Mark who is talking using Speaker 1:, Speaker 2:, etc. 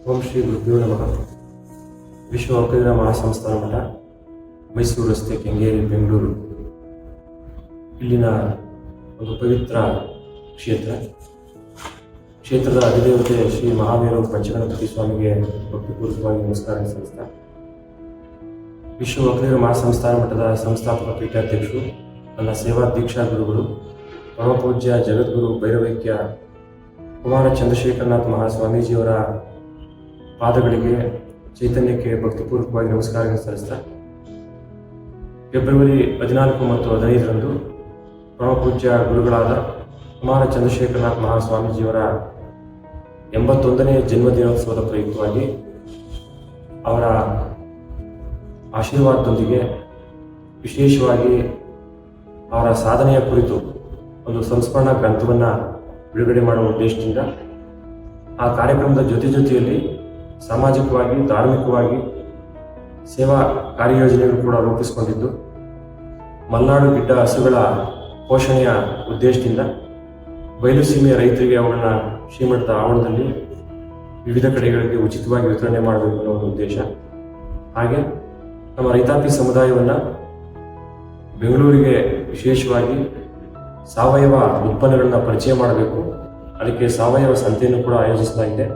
Speaker 1: ಓಂ ಶ್ರೀ ಗುರುಭ್ಯೋ ನಮಃ. ವಿಶ್ವ ಒಕ್ಕಲಿಗರ ಮಹಾಸಂಸ್ಥಾನ ಮಠ, ಮೈಸೂರು ರಸ್ತೆ, ಕೆಂಗೇರಿ, ಬೆಂಗಳೂರು. ಇಲ್ಲಿನ ಒಂದು ಪವಿತ್ರ ಕ್ಷೇತ್ರದ ಅಧಿದೇವತೆ ಶ್ರೀ ಮಹಾವೀರ ಪಂಚಗಣಪತಿ ಸ್ವಾಮಿಗೆ ಭಕ್ತಿಪೂರ್ವಕವಾಗಿ ನಮಸ್ಕಾರ ಸಲ್ಲಿಸ್ತಾ, ವಿಶ್ವ ಒಕ್ಕಲಿಗರ ಮಹಾಸಂಸ್ಥಾನ ಮಠದ ಸಂಸ್ಥಾಪಕ ಪೀಠಾಧ್ಯಕ್ಷರು, ನನ್ನ ಸೇವಾ ದೀಕ್ಷಾ ಗುರುಗಳು, ಪರಮಪೂಜ್ಯ ಜಗದ್ಗುರು ಭೈರವೈಕ್ಯ ಕುಮಾರ ಚಂದ್ರಶೇಖರನಾಥ್ ಮಹಾಸ್ವಾಮೀಜಿಯವರ ಪಾದಗಳಿಗೆ, ಚೈತನ್ಯಕ್ಕೆ ಭಕ್ತಿಪೂರ್ವಕವಾಗಿ ನಮಸ್ಕಾರ ಸಲ್ಲಿಸ್ತಾ, ಫೆಬ್ರವರಿ 14 ಮತ್ತು 15ರಂದು ಪರಮಪೂಜ್ಯ ಗುರುಗಳಾದ ಕುಮಾರ ಚಂದ್ರಶೇಖರನಾಥ್ ಮಹಾಸ್ವಾಮೀಜಿಯವರ 81ನೇ ಜನ್ಮದಿನೋತ್ಸವದ ಪ್ರಯುಕ್ತವಾಗಿ ಅವರ ಆಶೀರ್ವಾದದೊಂದಿಗೆ ವಿಶೇಷವಾಗಿ ಅವರ ಸಾಧನೆಯ ಕುರಿತು ಒಂದು ಸಂಸ್ಮರಣಾ ಗ್ರಂಥವನ್ನು ಬಿಡುಗಡೆ ಮಾಡುವ ಉದ್ದೇಶದಿಂದ ಆ ಕಾರ್ಯಕ್ರಮದ ಜೊತೆಯಲ್ಲಿ ಸಾಮಾಜಿಕವಾಗಿ, ಧಾರ್ಮಿಕವಾಗಿ ಸೇವಾ ಕಾರ್ಯಯೋಜನೆಗಳು ಕೂಡ ರೂಪಿಸಿಕೊಂಡಿದ್ದು, ಮಲೆನಾಡು ಗಿಡ್ಡ ಹಸುಗಳ ಪೋಷಣೆಯ ಉದ್ದೇಶದಿಂದ ಬಯಲು ಸೀಮೆಯ ರೈತರಿಗೆ ಅವುಗಳನ್ನ ಶ್ರೀಮಠದ ಆವರಣದಲ್ಲಿ ವಿವಿಧ ಕಡೆಗಳಿಗೆ ಉಚಿತವಾಗಿ ವಿತರಣೆ ಮಾಡಬೇಕು ಅನ್ನೋ ಒಂದು ಉದ್ದೇಶ. ಹಾಗೆ ನಮ್ಮ ರೈತಾಪಿ ಸಮುದಾಯವನ್ನು ಬೆಂಗಳೂರಿಗೆ ವಿಶೇಷವಾಗಿ ಸಾವಯವ ಉತ್ಪನ್ನಗಳನ್ನ ಪರಿಚಯ ಮಾಡಬೇಕು, ಅದಕ್ಕೆ ಸಾವಯವ ಸಂತೆಯನ್ನು ಕೂಡ ಆಯೋಜಿಸಲಾಗಿದೆ.